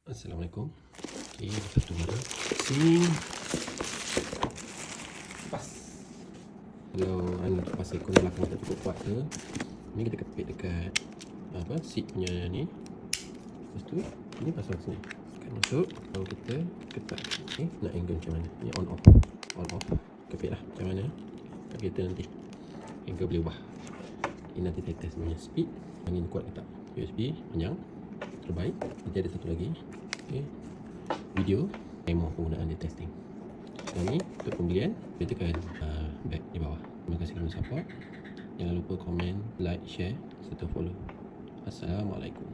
Assalamualaikum. Okey, lepas tu mana? Sing. Pas. Kalau anda terpaksa ikut belakang tak cukup kuat ke, ni kita kepit dekat seat punya ni. Lepas tu ini pasang sini. Akan masuk. Kalau kita ketat. Okey, nak angle macam mana? Ni on off. On off. Kepit lah macam mana. Kita nanti angle boleh ubah. Ini nanti kita test punya speed. Angin kuat ke tak. USB panjang. Terbaik. Nanti ada satu lagi. Okey. Video demo penggunaan dia testing. Dan ni untuk pembelian, kita tekan back di bawah. Terima kasih kerana support. Jangan lupa komen, like, share serta follow. Assalamualaikum.